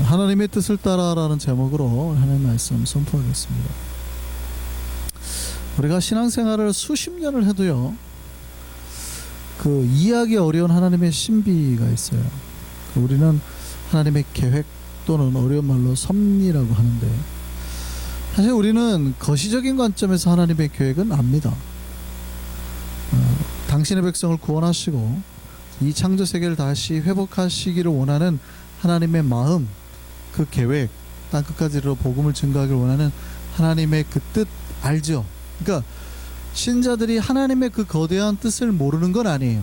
하나님의 뜻을 따라라는 제목으로 하나님의 말씀 선포하겠습니다. 우리가 신앙생활을 수십 년을 해도요, 그 이해하기 어려운 하나님의 신비가 있어요. 우리는 하나님의 계획 또는 어려운 말로 섭리라고 하는데, 사실 우리는 거시적인 관점에서 하나님의 계획은 압니다. 당신의 백성을 구원하시고 이 창조 세계를 다시 회복하시기를 원하는 하나님의 마음, 그 계획, 땅끝까지로 복음을 증거하기를 원하는 하나님의 그 뜻 알죠? 그러니까 신자들이 하나님의 그 거대한 뜻을 모르는 건 아니에요.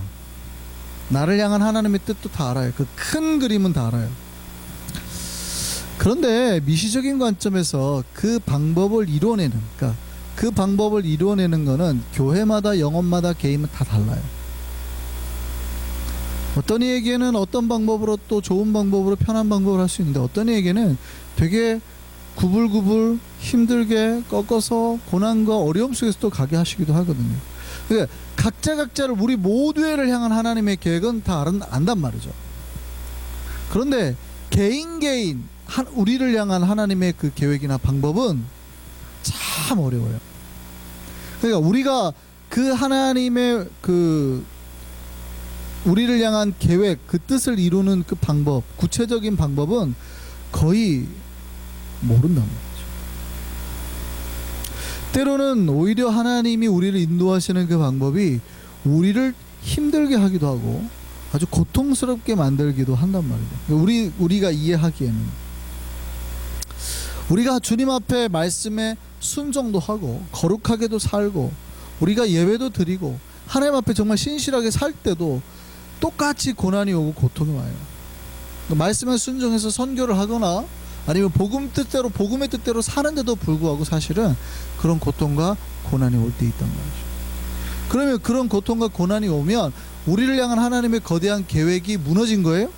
나를 향한 하나님의 뜻도 다 알아요. 그 큰 그림은 다 알아요. 그런데 미시적인 관점에서 그 방법을 이루어내는, 그러니까 그 방법을 이루어내는 거는 교회마다, 영혼마다, 개인은 다 달라요. 어떤 이에게는 어떤 방법으로, 또 좋은 방법으로, 편한 방법을 할 수 있는데, 어떤 이에게는 되게 구불구불 힘들게 꺾어서 고난과 어려움 속에서 또 가게 하시기도 하거든요. 그러니까 각자를, 우리 모두를 향한 하나님의 계획은 다 안단 말이죠. 그런데 개인 우리를 향한 하나님의 그 계획이나 방법은 참 어려워요. 그러니까 우리가 그 하나님의 그 우리를 향한 계획, 그 뜻을 이루는 그 방법, 구체적인 방법은 거의 모른단 말이죠. 때로는 오히려 하나님이 우리를 인도하시는 그 방법이 우리를 힘들게 하기도 하고 아주 고통스럽게 만들기도 한단 말이죠. 우리가 이해하기에는, 우리가 주님 앞에 말씀에 순종도 하고 거룩하게도 살고 우리가 예배도 드리고 하나님 앞에 정말 신실하게 살 때도 똑같이 고난이 오고 고통이 와요. 말씀에 순종해서 선교를 하거나 아니면 복음의 뜻대로 사는데도 불구하고 사실은 그런 고통과 고난이 올 때 있단 말이죠. 그러면 그런 고통과 고난이 오면 우리를 향한 하나님의 거대한 계획이 무너진 거예요?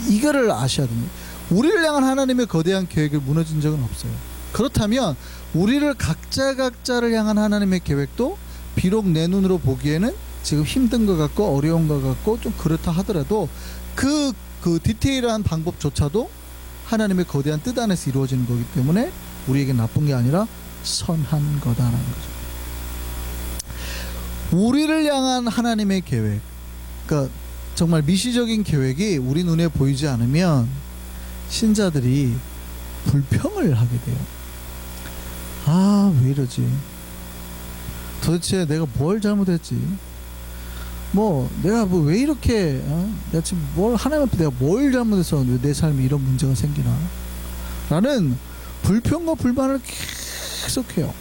이거를 아셔야 됩니다. 우리를 향한 하나님의 거대한 계획이 무너진 적은 없어요. 그렇다면 우리를 각자를 향한 하나님의 계획도 비록 내 눈으로 보기에는 지금 힘든 것 같고 어려운 것 같고 좀 그렇다 하더라도 그 디테일한 방법조차도 하나님의 거대한 뜻 안에서 이루어지는 거기 때문에 우리에게 나쁜 게 아니라 선한 거다라는 거죠. 우리를 향한 하나님의 계획, 그러니까 정말 미시적인 계획이 우리 눈에 보이지 않으면 신자들이 불평을 하게 돼요. 아, 왜 이러지? 도대체 내가 뭘 잘못했지? 내가 왜 이렇게, 내가 지금 하나님 앞에 내가 뭘 잘못해서 왜 내 삶에 이런 문제가 생기나? 라는 불평과 불만을 계속해요.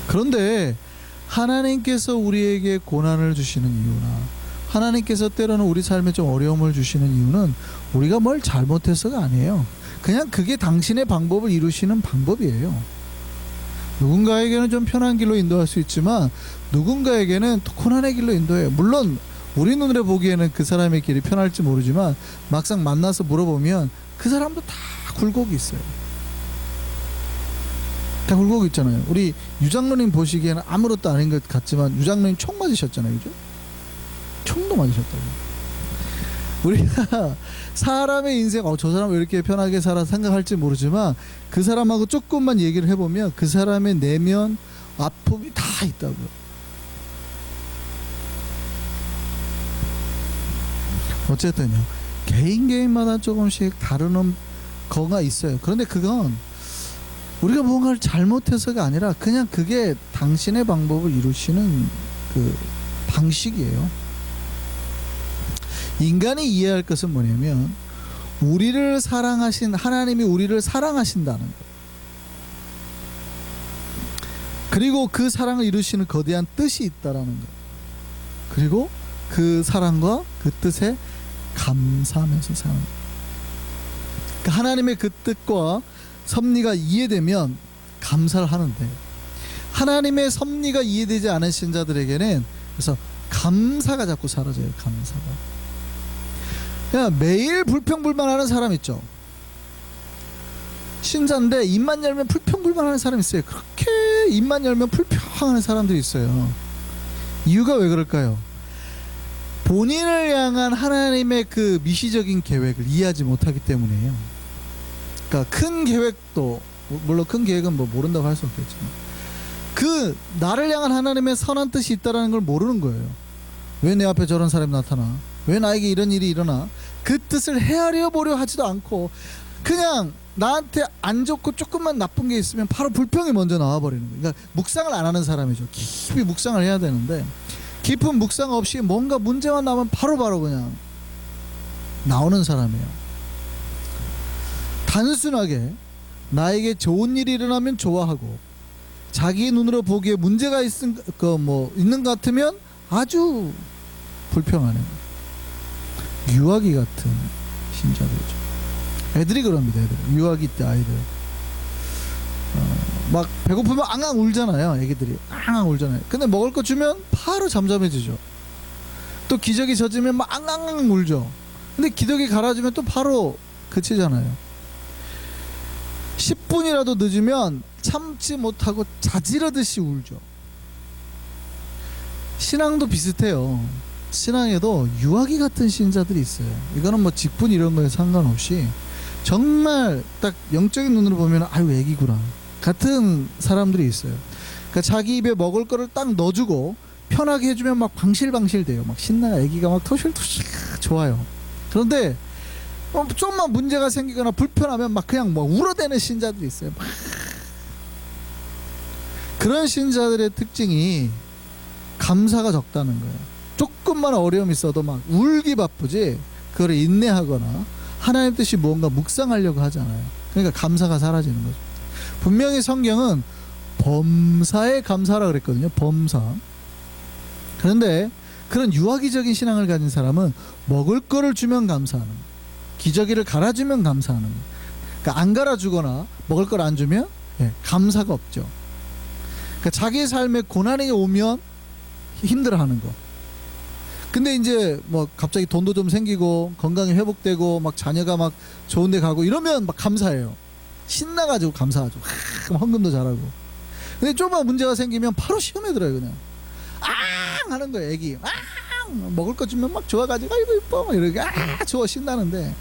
그런데 하나님께서 우리에게 고난을 주시는 이유나 하나님께서 때로는 우리 삶에 좀 어려움을 주시는 이유는 우리가 뭘 잘못해서가 아니에요. 그냥 그게 당신의 방법을 이루시는 방법이에요. 누군가에게는 좀 편한 길로 인도할 수 있지만 누군가에게는 또 고난의 길로 인도해요. 물론 우리 눈으로 보기에는 그 사람의 길이 편할지 모르지만 막상 만나서 물어보면 그 사람도 다 굴곡이 있어요. 다 굴곡이 있잖아요. 우리 유장로님 보시기에는 아무것도 아닌 것 같지만 유장로님 총 맞으셨잖아요. 그죠? 총도 맞으셨다고. 우리가 사람의 인생, 저 사람 왜 이렇게 편하게 살아 생각할지 모르지만 그 사람하고 조금만 얘기를 해보면 그 사람의 내면 아픔이 다 있다고요. 어쨌든요, 개인마다 조금씩 다루는 거가 있어요. 그런데 그건 우리가 뭔가를 잘못해서가 아니라 그냥 그게 당신의 방법을 이루시는 그 방식이에요. 인간이 이해할 것은 뭐냐면 우리를 사랑하신 하나님이 우리를 사랑하신다는 거예요. 그리고 그 사랑을 이루시는 거대한 뜻이 있다라는 거예요. 그리고 그 사랑과 그 뜻에 감사하면서 사는 거예요. 그러니까 하나님의 그 뜻과 섭리가 이해되면 감사를 하는데 하나님의 섭리가 이해되지 않은 신자들에게는 그래서 감사가 자꾸 사라져요. 감사가. 그냥 매일 불평불만하는 사람 있죠. 신자인데 입만 열면 불평불만하는 사람 있어요. 그렇게 입만 열면 불평하는 사람들이 있어요. 이유가 왜 그럴까요? 본인을 향한 하나님의 그 미시적인 계획을 이해하지 못하기 때문이에요. 그러니까 큰 계획도, 물론 큰 계획은 뭐 모른다고 할 수 없겠지만, 그 나를 향한 하나님의 선한 뜻이 있다는 걸 모르는 거예요. 왜 내 앞에 저런 사람이 나타나? 왜 나에게 이런 일이 일어나? 그 뜻을 헤아려 보려 하지도 않고 그냥 나한테 안 좋고 조금만 나쁜 게 있으면 바로 불평이 먼저 나와버리는 거예요. 그러니까 묵상을 안 하는 사람이죠. 깊이 묵상을 해야 되는데 깊은 묵상 없이 뭔가 문제만 나면 바로바로 그냥 나오는 사람이에요. 단순하게 나에게 좋은 일이 일어나면 좋아하고 자기 눈으로 보기에 문제가 있는 것 같으면 아주 불평하는 유아기 같은 신자들이죠. 애들이 그럽니다. 애들. 유아기 때 아이들 막 배고프면 앙앙 울잖아요. 애기들이 앙앙 울잖아요. 근데 먹을 거 주면 바로 잠잠해지죠. 또 기저귀 젖으면 막 앙앙 울죠. 근데 기저귀 갈아주면 또 바로 그치잖아요. 10분이라도 늦으면 참지 못하고 자지르듯이 울죠. 신앙도 비슷해요. 신앙에도 유아기 같은 신자들이 있어요. 이거는 뭐 직분 이런 거에 상관없이 정말 딱 영적인 눈으로 보면 아유 애기구나 같은 사람들이 있어요. 그러니까 자기 입에 먹을 거를 딱 넣어주고 편하게 해주면 막 방실방실 돼요. 막 신나 애기가 막 토실토실 좋아요. 그런데 좀만 문제가 생기거나 불편하면 막 그냥 뭐 울어대는 신자들이 있어요. 막. 그런 신자들의 특징이 감사가 적다는 거예요. 조금만 어려움이 있어도 막 울기 바쁘지 그걸 인내하거나 하나님 뜻이 무언가 묵상하려고 하잖아요. 그러니까 감사가 사라지는 거죠. 분명히 성경은 범사에 감사하라 그랬거든요. 범사. 그런데 그런 유아기적인 신앙을 가진 사람은 먹을 거를 주면 감사하는 거예요. 기저귀를 갈아주면 감사하는 거예요. 그러니까 안 갈아주거나 먹을 걸 안 주면 감사가 없죠. 그러니까 자기 삶에 고난이 오면 힘들어하는 거. 근데 이제 뭐 갑자기 돈도 좀 생기고 건강이 회복되고 막 자녀가 막 좋은 데 가고 이러면 막 감사해요. 신나가지고 감사하죠. 그럼 헌금도 잘하고. 근데 조금만 문제가 생기면 바로 시험에 들어요. 그냥 앙 하는 거예요. 애기 앙 먹을 거 주면 막 좋아가지고 아이고 이뻐 막 이러게 좋아 신나는데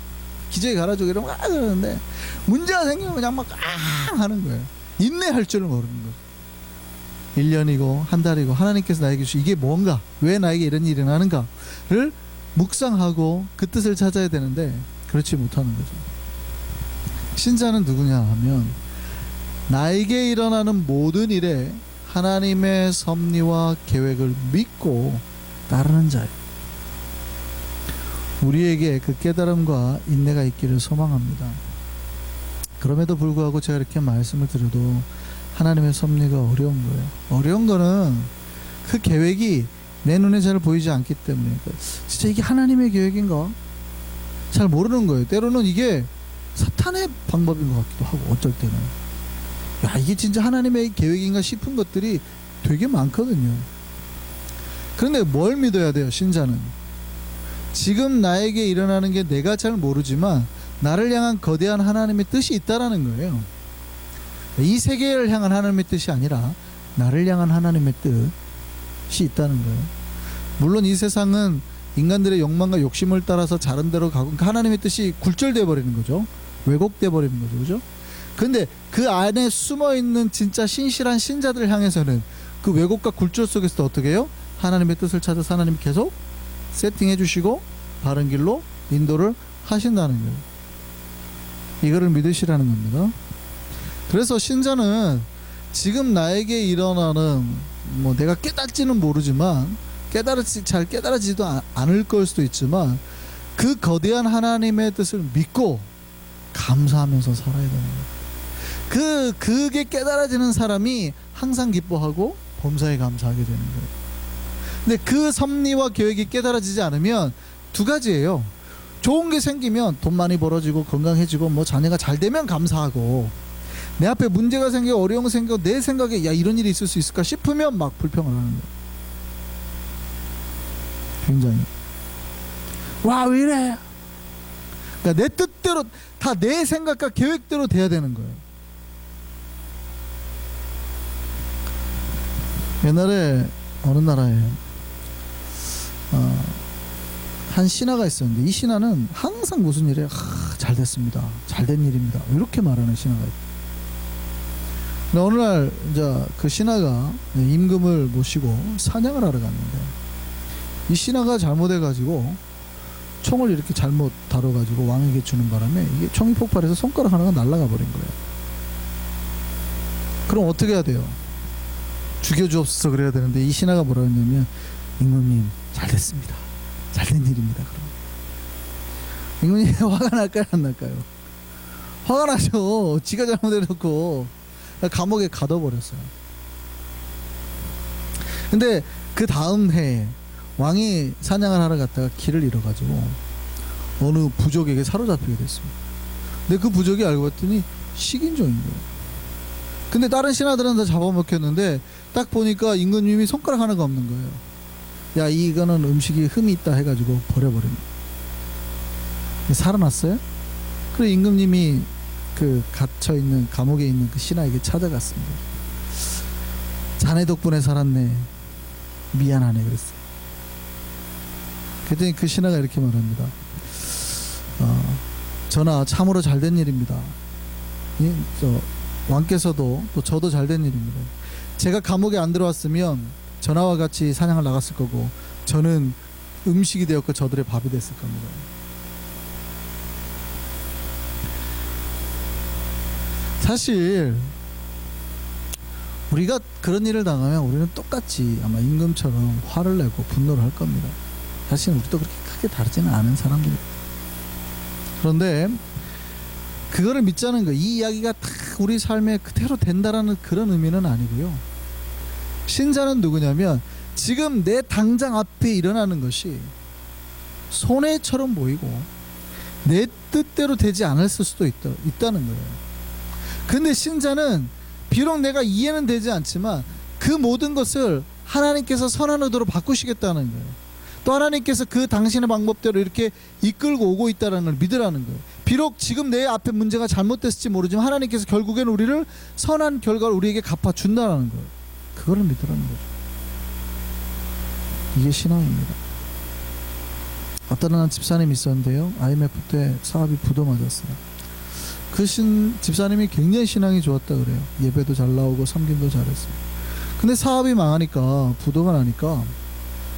기저귀 갈아주고 이러면 그러는데 문제가 생기면 그냥 막 앙 하는 거예요. 인내할 줄을 모르는 거죠. 1년이고 한 달이고 하나님께서 나에게 주신 이게 뭔가 왜 나에게 이런 일이 일어나는가를 묵상하고 그 뜻을 찾아야 되는데 그렇지 못하는 거죠. 신자는 누구냐 하면 나에게 일어나는 모든 일에 하나님의 섭리와 계획을 믿고 따르는 자예요. 우리에게 그 깨달음과 인내가 있기를 소망합니다. 그럼에도 불구하고 제가 이렇게 말씀을 드려도 하나님의 섭리가 어려운 거예요. 어려운 거는 그 계획이 내 눈에 잘 보이지 않기 때문에 진짜 이게 하나님의 계획인가? 잘 모르는 거예요. 때로는 이게 사탄의 방법인 것 같기도 하고 어쩔 때는 야 이게 진짜 하나님의 계획인가 싶은 것들이 되게 많거든요. 그런데 뭘 믿어야 돼요? 신자는 지금 나에게 일어나는 게 내가 잘 모르지만 나를 향한 거대한 하나님의 뜻이 있다라는 거예요. 이 세계를 향한 하나님의 뜻이 아니라 나를 향한 하나님의 뜻이 있다는 거예요. 물론 이 세상은 인간들의 욕망과 욕심을 따라서 자른 대로 가고 하나님의 뜻이 굴절돼 버리는 거죠. 왜곡돼 버리는 거죠. 그죠? 근데 그 안에 숨어 있는 진짜 신실한 신자들을 향해서는 그 왜곡과 굴절 속에서 어떻게 해요? 하나님의 뜻을 찾아서 하나님이 계속 세팅해 주시고 바른 길로 인도를 하신다는 거예요. 이거를 믿으시라는 겁니다. 그래서 신자는 지금 나에게 일어나는 뭐 내가 깨닫지는 모르지만 잘 깨달아지지도 않을 걸 수도 있지만 그 거대한 하나님의 뜻을 믿고 감사하면서 살아야 되는 거예요. 그게 깨달아지는 사람이 항상 기뻐하고 범사에 감사하게 되는 거예요. 근데 그 섭리와 계획이 깨달아지지 않으면 두 가지예요. 좋은 게 생기면 돈 많이 벌어지고 건강해지고 뭐 자녀가 잘 되면 감사하고 내 앞에 문제가 생기고 어려운 거 생기고 내 생각에 야 이런 일이 있을 수 있을까 싶으면 막 불평을 하는 거예요. 굉장히 와 왜 이래. 그러니까 내 뜻대로 다 내 생각과 계획대로 돼야 되는 거예요. 옛날에 어느 나라에 한 신하가 있었는데 이 신하는 항상 무슨 일에 잘 됐습니다. 잘 된 일입니다. 이렇게 말하는 신하가 있다. 근데 어느 날 이제 그 신하가 임금을 모시고 사냥을 하러 갔는데 이 신하가 잘못해가지고 총을 이렇게 잘못 다뤄가지고 왕에게 주는 바람에 이게 총이 폭발해서 손가락 하나가 날아가 버린 거예요. 그럼 어떻게 해야 돼요? 죽여주옵소서 그래야 되는데 이 신하가 뭐라 했냐면 임금님 잘 됐습니다. 잘된 일입니다. 그럼 임금님 화가 날까요 안 날까요? 화가 나죠. 지가 잘못해놓고 감옥에 가둬버렸어요. 근데 그 다음 해에 왕이 사냥을 하러 갔다가 길을 잃어가지고 어느 부족에게 사로잡히게 됐습니다. 근데 그 부족이 알고 봤더니 식인종인 거예요. 근데 다른 신하들은 다 잡아먹혔는데 딱 보니까 임금님이 손가락 하나가 없는 거예요. 야, 이거는 음식이 흠이 있다 해가지고 버려버립니다. 살아났어요? 그래 임금님이 그 갇혀있는 감옥에 있는 그 신하에게 찾아갔습니다. 자네 덕분에 살았네. 미안하네 그랬어요. 그랬더니 그 신하가 이렇게 말합니다. 전하 참으로 잘된 일입니다. 왕께서도 또 저도 잘된 일입니다. 제가 감옥에 안 들어왔으면 전하와 같이 사냥을 나갔을 거고 저는 음식이 되었고 저들의 밥이 됐을 겁니다. 사실 우리가 그런 일을 당하면 우리는 똑같이 아마 임금처럼 화를 내고 분노를 할 겁니다. 사실 우리도 그렇게 크게 다르지는 않은 사람들입니다. 그런데 그거를 믿자는 거, 이 이야기가 다 우리 삶에 그대로 된다라는 그런 의미는 아니고요. 신자는 누구냐면 지금 내 당장 앞에 일어나는 것이 손해처럼 보이고 내 뜻대로 되지 않을 수도 있다는 거예요. 근데 신자는 비록 내가 이해는 되지 않지만 그 모든 것을 하나님께서 선한 의도로 바꾸시겠다는 거예요. 또 하나님께서 그 당신의 방법대로 이렇게 이끌고 오고 있다는 걸 믿으라는 거예요. 비록 지금 내 앞에 문제가 잘못됐을지 모르지만 하나님께서 결국에는 우리를 선한 결과를 우리에게 갚아준다는 거예요. 그거를 믿으라는 거죠. 이게 신앙입니다. 어떤 한 집사님이 있었는데요. IMF 때 사업이 부도 맞았어요. 그 집사님이 굉장히 신앙이 좋았다 그래요. 예배도 잘 나오고 섬김도 잘했어요. 근데 사업이 망하니까, 부도가 나니까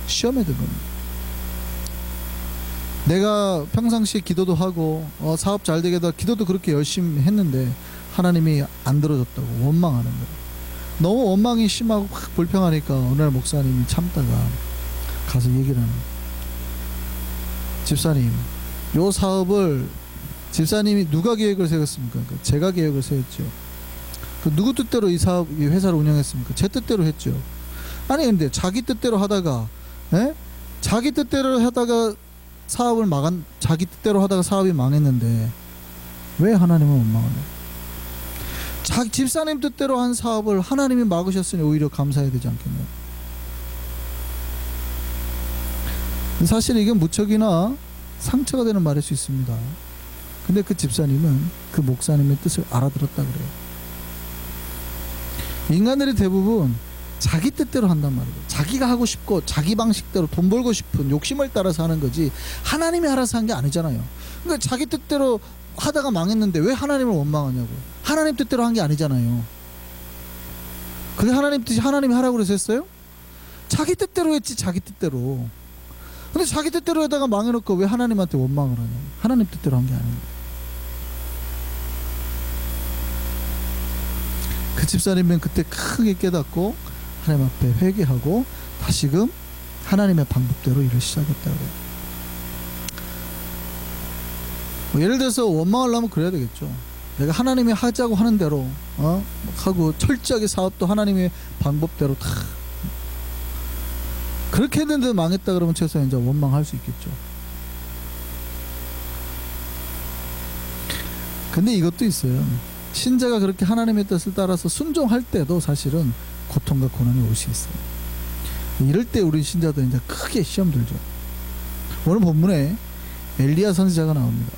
시험에 든 겁니다. 내가 평상시에 기도도 하고 사업 잘 되게 해다 기도도 그렇게 열심히 했는데 하나님이 안 들어줬다고 원망하는 거예요. 너무 원망이 심하고 확 불평하니까 어느 날 목사님이 참다가 가서 얘기를 하는 거예요. 집사님, 요 사업을 집사님이 누가 계획을 세웠습니까? 그러니까 제가 계획을 세웠죠. 그 누구 뜻대로 이 회사를 운영했습니까? 제 뜻대로 했죠. 아니 근데 자기 뜻대로 하다가 자기 뜻대로 하다가 자기 뜻대로 하다가 사업이 망했는데 왜 하나님은 원망하냐? 집사님 뜻대로 한 사업을 하나님이 막으셨으니 오히려 감사해야 되지 않겠나요? 사실 이게 무척이나 상처가 되는 말일 수 있습니다. 근데 그 집사님은 그 목사님의 뜻을 알아들었다 그래요. 인간들이 대부분 자기 뜻대로 한단 말이에요. 자기가 하고 싶고 자기 방식대로 돈 벌고 싶은 욕심을 따라서 하는 거지 하나님이 알아서 한 게 아니잖아요. 그러니까 자기 뜻대로 하다가 망했는데 왜 하나님을 원망하냐고. 하나님 뜻대로 한 게 아니잖아요. 그게 하나님 뜻이 하나님이 하라고 그래서 했어요? 자기 뜻대로 했지, 자기 뜻대로. 근데 자기 뜻대로 하다가 망해놓고 왜 하나님한테 원망을 하냐. 하나님 뜻대로 한 게 아닌데. 그 집사님은 그때 크게 깨닫고 하나님 앞에 회개하고 다시금 하나님의 방법대로 일을 시작했다고 해요. 예를 들어서 원망을 하면 그래야 되겠죠. 내가 하나님이 하자고 하는 대로 하고 철저하게 사업도 하나님의 방법대로 다 그렇게 했는데 망했다 그러면 최소한 이제 원망할 수 있겠죠. 근데 이것도 있어요. 신자가 그렇게 하나님의 뜻을 따라서 순종할 때도 사실은 고통과 고난이 올 수 있어요. 이럴 때 우리 신자들 이제 크게 시험 들죠. 오늘 본문에 엘리야 선지자가 나옵니다.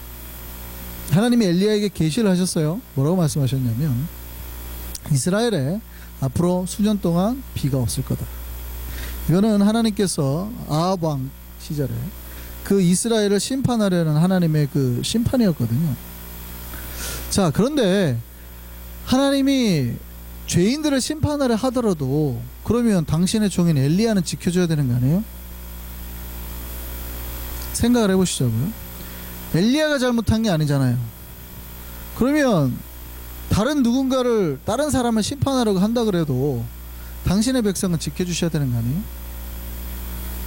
하나님이 엘리야에게 계시를 하셨어요. 뭐라고 말씀하셨냐면 이스라엘에 앞으로 수년 동안 비가 없을 거다. 이거는 하나님께서 아합 왕 시절에 그 이스라엘을 심판하려는 하나님의 그 심판이었거든요. 자, 그런데 하나님이 죄인들을 심판하려 하더라도 그러면 당신의 종인 엘리야는 지켜줘야 되는 거 아니에요? 생각을 해보시자고요. 엘리야가 잘못한 게 아니잖아요. 그러면 다른 사람을 심판하려고 한다 그래도 당신의 백성은 지켜주셔야 되는 거 아니에요?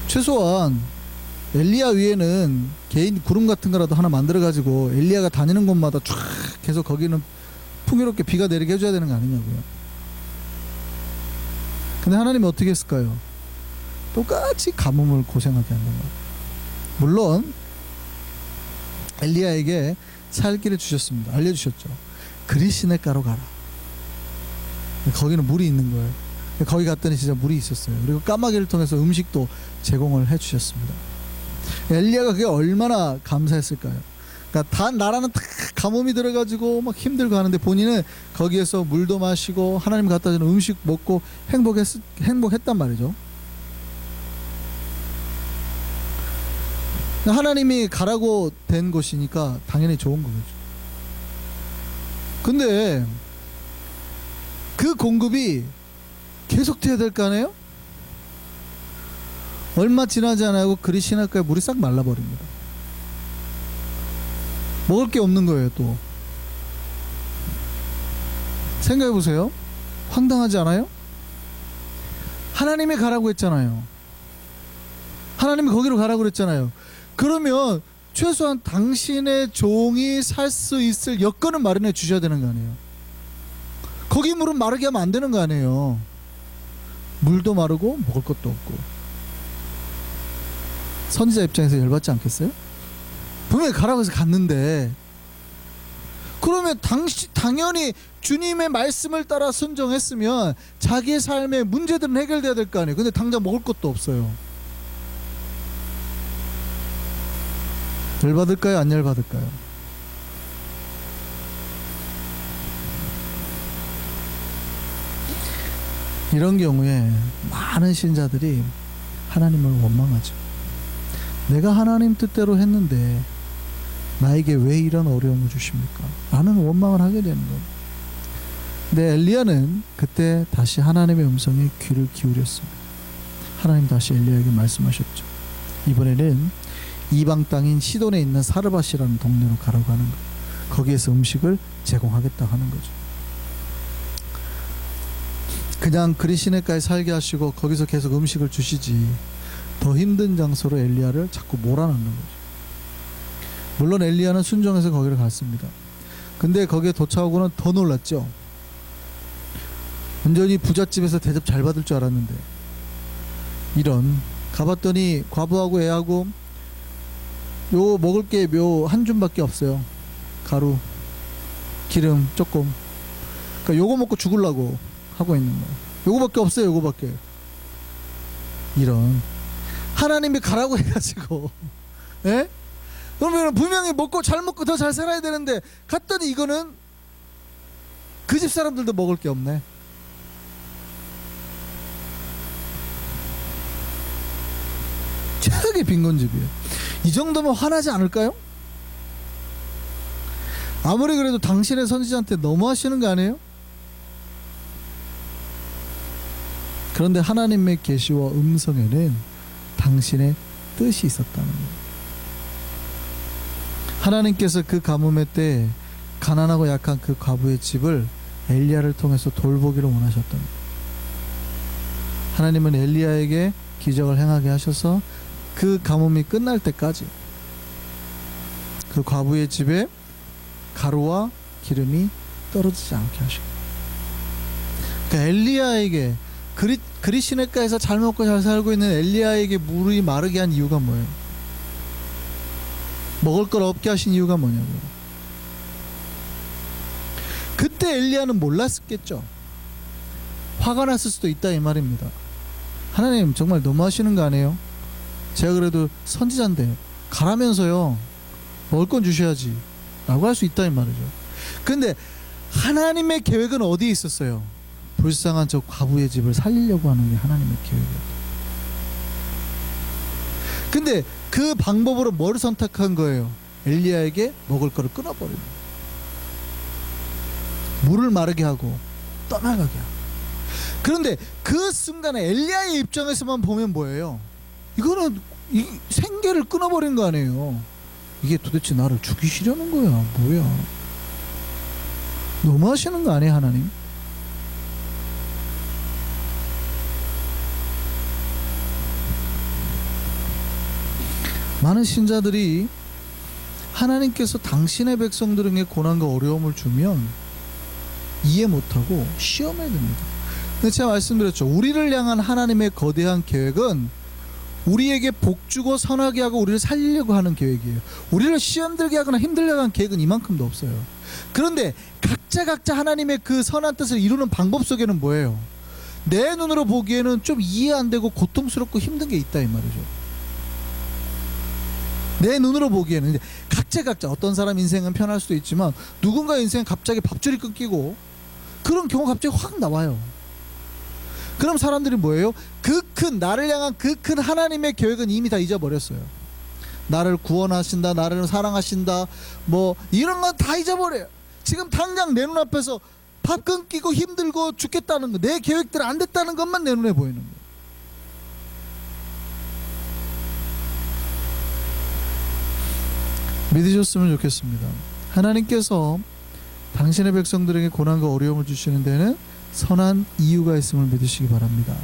최소한 엘리야 위에는 개인 구름 같은 거라도 하나 만들어가지고 엘리야가 다니는 곳마다 쫙 계속 거기는 풍요롭게 비가 내리게 해줘야 되는 거 아니냐고요. 근데 하나님이 어떻게 했을까요? 똑같이 가뭄을 고생하게 하는 거예요. 물론 엘리야에게 살기를 주셨습니다. 알려주셨죠. 그리시네가로 가라. 거기는 물이 있는 거예요. 거기 갔더니 진짜 물이 있었어요. 그리고 까마귀를 통해서 음식도 제공을 해주셨습니다. 엘리야가 그게 얼마나 감사했을까요? 그러니까 다 나라는 다 가뭄이 들어가지고 막 힘들고 하는데 본인은 거기에서 물도 마시고 하나님 갖다 주는 음식 먹고 행복했단 말이죠. 하나님이 가라고 된 것이니까 당연히 좋은 거죠. 근데 그 공급이 계속돼야 될 거 아니에요? 얼마 지나지 않아요. 그리시나가에 물이 싹 말라버립니다. 먹을 게 없는 거예요. 또 생각해보세요. 황당하지 않아요? 하나님이 가라고 했잖아요. 하나님이 거기로 가라고 그랬잖아요. 그러면 최소한 당신의 종이 살 수 있을 여건을 마련해 주셔야 되는 거 아니에요. 거기 물은 마르게 하면 안 되는 거 아니에요. 물도 마르고 먹을 것도 없고. 선지자 입장에서 열받지 않겠어요? 분명히 가라고 해서 갔는데, 그러면 당연히 주님의 말씀을 따라 순종했으면 자기의 삶의 문제들은 해결돼야 될 거 아니에요. 근데 당장 먹을 것도 없어요. 열받을까요? 안 열받을까요? 이런 경우에 많은 신자들이 하나님을 원망하죠. 내가 하나님 뜻대로 했는데 나에게 왜 이런 어려움을 주십니까? 라는 원망을 하게 되는 거예요. 근데 엘리야는 그때 다시 하나님의 음성에 귀를 기울였습니다. 하나님 다시 엘리야에게 말씀하셨죠. 이번에는 이방 땅인 시돈에 있는 사르밧이라는 동네로 가라고 하는 거예요. 거기에서 음식을 제공하겠다 하는 거죠. 그냥 그리시네가에 살게 하시고 거기서 계속 음식을 주시지, 더 힘든 장소로 엘리야를 자꾸 몰아넣는 거죠. 물론 엘리야는 순종해서 거기를 갔습니다. 근데 거기에 도착하고는 더 놀랐죠. 완전히 부잣집에서 대접 잘 받을 줄 알았는데, 이런, 가봤더니 과부하고 애하고 요 먹을 게 묘 한 줌밖에 없어요. 가루, 기름 조금. 그러니까 요거 먹고 죽으려고 하고 있는 거예요. 요거밖에 없어요. 요거밖에. 이런, 하나님이 가라고 해가지고 예? 그러면 분명히 먹고 잘 먹고 더 잘 살아야 되는데 갔더니 이거는 그 집 사람들도 먹을 게 없네. 최악의 빈곤집이에요. 이 정도면 화나지 않을까요? 아무리 그래도 당신의 선지자한테 너무하시는 거 아니에요? 그런데 하나님의 계시와 음성에는 당신의 뜻이 있었다는 거예요. 하나님께서 그 가뭄의 때에 가난하고 약한 그 과부의 집을 엘리야를 통해서 돌보기를 원하셨던 거예요. 하나님은 엘리야에게 기적을 행하게 하셔서 그 가뭄이 끝날 때까지 그 과부의 집에 가루와 기름이 떨어지지 않게 하시고, 그러니까 엘리야에게 그리시네가에서 잘 먹고 잘 살고 있는 엘리야에게 물이 마르게 한 이유가 뭐예요? 먹을 걸 없게 하신 이유가 뭐냐고요. 그때 엘리야는 몰랐겠죠. 화가 났을 수도 있다 이 말입니다. 하나님 정말 너무하시는 거 아니에요? 제가 그래도 선지자인데 가라면서요 먹을 건 주셔야지 라고 할 수 있다 이 말이죠. 근데 하나님의 계획은 어디에 있었어요? 불쌍한 저 과부의 집을 살리려고 하는 게 하나님의 계획이었다. 근데 그 방법으로 뭘 선택한 거예요? 엘리야에게 먹을 거를 끊어버리는 거예요. 물을 마르게 하고 떠나가게 하고. 그런데 그 순간에 엘리야의 입장에서만 보면 뭐예요? 이거는 생계를 끊어버린 거 아니에요. 이게 도대체 나를 죽이시려는 거야 뭐야? 너무하시는 거 아니에요 하나님? 많은 신자들이 하나님께서 당신의 백성들에게 고난과 어려움을 주면 이해 못하고 시험에 듭니다. 근데 제가 말씀드렸죠. 우리를 향한 하나님의 거대한 계획은 우리에게 복주고 선하게 하고 우리를 살리려고 하는 계획이에요. 우리를 시험 들게 하거나 힘들게 하는 계획은 이만큼도 없어요. 그런데 각자 하나님의 그 선한 뜻을 이루는 방법 속에는 뭐예요? 내 눈으로 보기에는 좀 이해 안 되고 고통스럽고 힘든 게 있다 이 말이죠. 내 눈으로 보기에는 이제 각자 어떤 사람 인생은 편할 수도 있지만 누군가 인생은 갑자기 밥줄이 끊기고 그런 경우가 갑자기 확 나와요. 그럼 사람들이 뭐예요? 나를 향한 그 큰 하나님의 계획은 이미 다 잊어버렸어요. 나를 구원하신다, 나를 사랑하신다, 뭐 이런 건 다 잊어버려요. 지금 당장 내 눈앞에서 밥 끊기고 힘들고 죽겠다는 거, 내 계획대로 안 됐다는 것만 내 눈에 보이는 거예요. 믿으셨으면 좋겠습니다. 하나님께서 당신의 백성들에게 고난과 어려움을 주시는 데는 선한 이유가 있음을 믿으시기 바랍니다.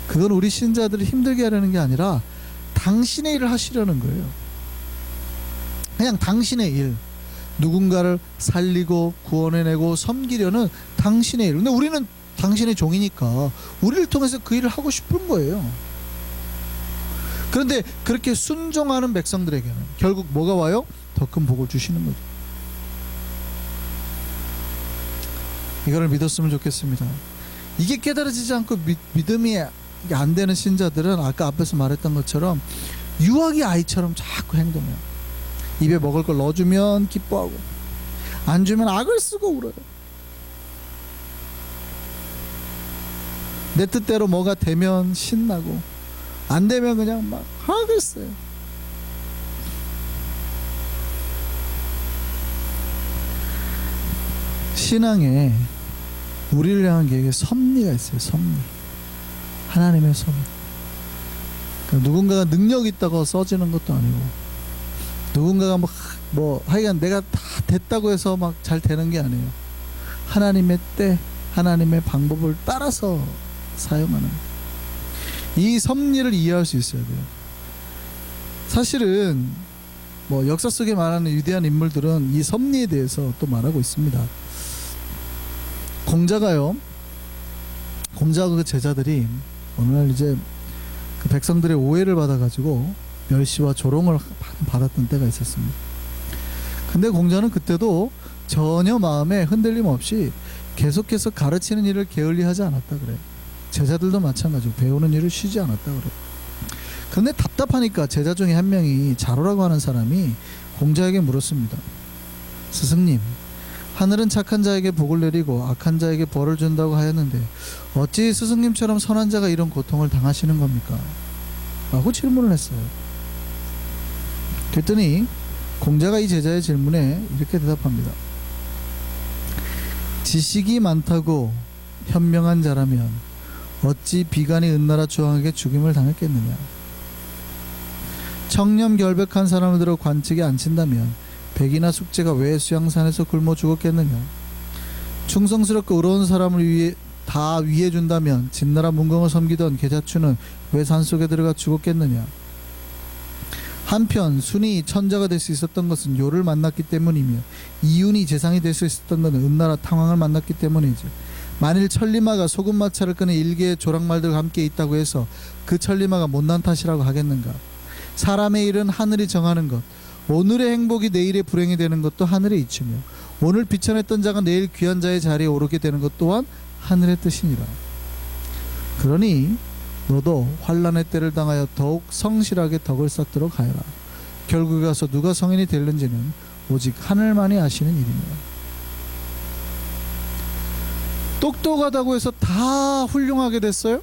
그건 우리 신자들을 힘들게 하려는 게 아니라 당신의 일을 하시려는 거예요. 그냥 당신의 일, 누군가를 살리고 구원해내고 섬기려는 당신의 일. 근데 우리는 당신의 종이니까 우리를 통해서 그 일을 하고 싶은 거예요. 그런데 그렇게 순종하는 백성들에게는 결국 뭐가 와요? 더 큰 복을 주시는 거죠. 이거를 믿었으면 좋겠습니다. 이게 깨달아지지 않고 믿음이 안 되는 신자들은 아까 앞에서 말했던 것처럼 유아기 아이처럼 자꾸 행동해요. 입에 먹을 걸 넣어주면 기뻐하고 안 주면 악을 쓰고 울어요. 내 뜻대로 뭐가 되면 신나고 안 되면 그냥 막 악을 써요. 신앙에 우리를 향한 계획에 섭리가 있어요. 섭리. 하나님의 섭리. 그러니까 누군가가 능력이 있다고 써지는 것도 아니고 누군가가 뭐 하여간 내가 다 됐다고 해서 막 잘 되는 게 아니에요. 하나님의 때, 하나님의 방법을 따라서 사용하는 이 섭리를 이해할 수 있어야 돼요. 사실은 뭐 역사 속에 말하는 위대한 인물들은 이 섭리에 대해서 또 말하고 있습니다. 공자가 그 제자들이 어느 날 이제 그 백성들의 오해를 받아가지고 멸시와 조롱을 받았던 때가 있었습니다. 근데 공자는 그때도 전혀 마음에 흔들림 없이 계속해서 가르치는 일을 게을리하지 않았다 그래요. 제자들도 마찬가지고 배우는 일을 쉬지 않았다 그래요. 그런데 답답하니까 제자 중에 한 명이 자로라고 하는 사람이 공자에게 물었습니다. 스승님, 하늘은 착한 자에게 복을 내리고 악한 자에게 벌을 준다고 하였는데 어찌 스승님처럼 선한 자가 이런 고통을 당하시는 겁니까? 라고 질문을 했어요. 그랬더니 공자가 이 제자의 질문에 이렇게 대답합니다. 지식이 많다고 현명한 자라면 어찌 비간이 은나라 조항에게 죽임을 당했겠느냐. 청렴결백한 사람을 들어 관측에 앉힌다면 백이나 숙제가 왜 수양산에서 굶어 죽었겠느냐. 충성스럽고 의로운 사람을 위해 준다면 진나라 문공을 섬기던 계자추는 왜 산속에 들어가 죽었겠느냐. 한편 순이 천자가 될 수 있었던 것은 요를 만났기 때문이며 이윤이 재상이 될 수 있었던 것은 은나라 탕왕을 만났기 때문이죠. 만일 천리마가 소금마차를 끄는 일개의 조랑말들과 함께 있다고 해서 그 천리마가 못난 탓이라고 하겠는가. 사람의 일은 하늘이 정하는 것, 오늘의 행복이 내일의 불행이 되는 것도 하늘의 이치며 오늘 비천했던 자가 내일 귀한 자의 자리에 오르게 되는 것 또한 하늘의 뜻이니라. 그러니 너도 환난의 때를 당하여 더욱 성실하게 덕을 쌓도록 하여라. 결국에 가서 누가 성인이 될는지는 오직 하늘만이 아시는 일이며. 똑똑하다고 해서 다 훌륭하게 됐어요?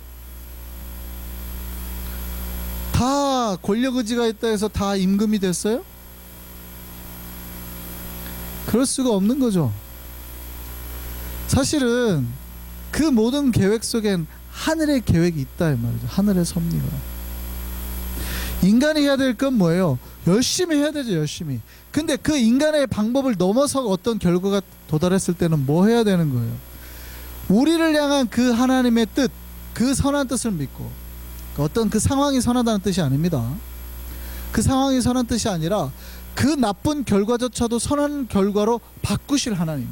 다 다 권력 의지가 있다 해서 다 임금이 됐어요? 그럴 수가 없는 거죠. 사실은 그 모든 계획 속엔 하늘의 계획이 있다 이 말이죠. 하늘의 섭리가. 인간이 해야 될 건 뭐예요? 열심히 해야 되죠. 열심히. 근데 그 인간의 방법을 넘어서 어떤 결과가 도달했을 때는 뭐 해야 되는 거예요? 우리를 향한 그 하나님의 뜻, 그 선한 뜻을 믿고, 어떤 그 상황이 선하다는 뜻이 아닙니다. 그 상황이 선한 뜻이 아니라 그 나쁜 결과조차도 선한 결과로 바꾸실 하나님,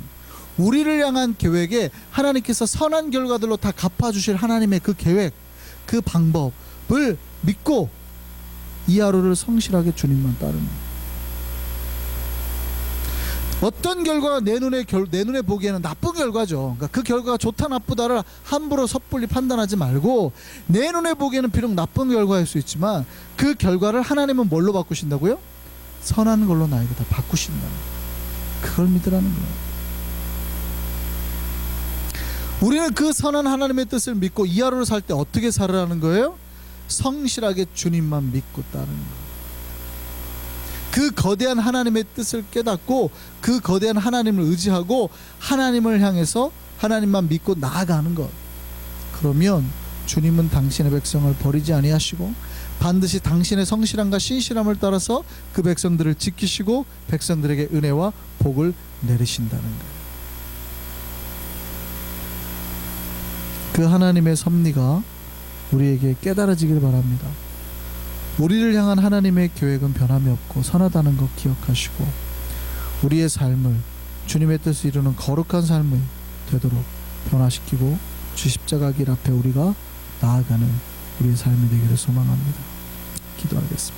우리를 향한 계획에 하나님께서 선한 결과들로 다 갚아주실 하나님의 그 계획, 그 방법을 믿고 이 하루를 성실하게 주님만 따르는 거예요. 어떤 결과가 내 눈에 보기에는 나쁜 결과죠. 그러니까 그 결과가 좋다 나쁘다를 함부로 섣불리 판단하지 말고, 내 눈에 보기에는 비록 나쁜 결과일 수 있지만 그 결과를 하나님은 뭘로 바꾸신다고요? 선한 걸로 나에게 다 바꾸신다는 거예요. 그걸 믿으라는 거예요. 우리는 그 선한 하나님의 뜻을 믿고 이 하루를 살 때 어떻게 살으라는 거예요? 성실하게 주님만 믿고 따르는 거예요. 그 거대한 하나님의 뜻을 깨닫고 그 거대한 하나님을 의지하고 하나님을 향해서 하나님만 믿고 나아가는 것. 그러면 주님은 당신의 백성을 버리지 아니하시고 반드시 당신의 성실함과 신실함을 따라서 그 백성들을 지키시고 백성들에게 은혜와 복을 내리신다는 거예요. 그 하나님의 섭리가 우리에게 깨달아지길 바랍니다. 우리를 향한 하나님의 계획은 변함이 없고 선하다는 것 기억하시고 우리의 삶을 주님의 뜻을 이루는 거룩한 삶이 되도록 변화시키고 주 십자가 길 앞에 우리가 나아가는 우리의 삶이 되기를 소망합니다. 기도하겠습니다.